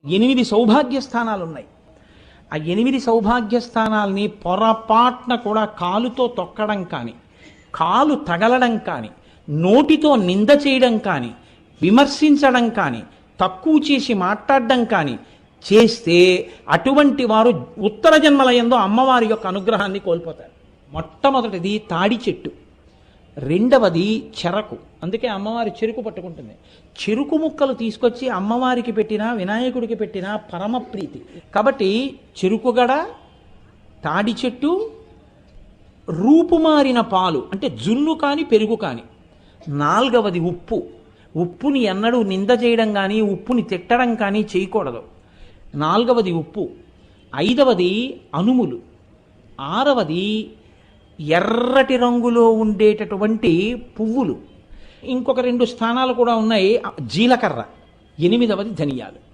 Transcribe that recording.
8 సౌభాగ్య స్థానాలు ఉన్నాయి. ఆ 8 సౌభాగ్య స్థానాల్ని పొరపాటున కూడా కాలుతో తొక్కడం కానీ, కాలు తగలడం కానీ, నోటితో నింద చేయడం కానీ, విమర్శించడం కానీ, తక్కువ చేసి మాట్లాడడం కానీ చేస్తే అటువంటి వారు ఉత్తర జన్మల యందు అమ్మవారి యొక్క అనుగ్రహాన్ని కోల్పోతారు. మొట్టమొదటిది తాడి చెట్టు, రెండవది చెరకు. అందుకే అమ్మవారి చెరుకు పట్టుకుంటుంది. చెరుకు ముక్కలు తీసుకొచ్చి అమ్మవారికి పెట్టినా వినాయకుడికి పెట్టినా పరమ ప్రీతి. కాబట్టి చెరుకుగడ, తాడి చెట్టు, రూపుమారిన పాలు అంటే జున్ను కానీ పెరుగు కానీ. నాలుగవది ఉప్పు. ఉప్పుని ఎన్నడూ నింద చేయడం కానీ ఉప్పుని తిట్టడం కానీ చేయకూడదు. నాలుగవది ఉప్పు. ఐదవది అనుములు. ఆరవది ఎర్రటి రంగులో ఉండేటటువంటి పువ్వులు. ఇంకొక 2 స్థానాలు కూడా ఉన్నాయి. జీలకర్ర. 8వది ధనియాలు.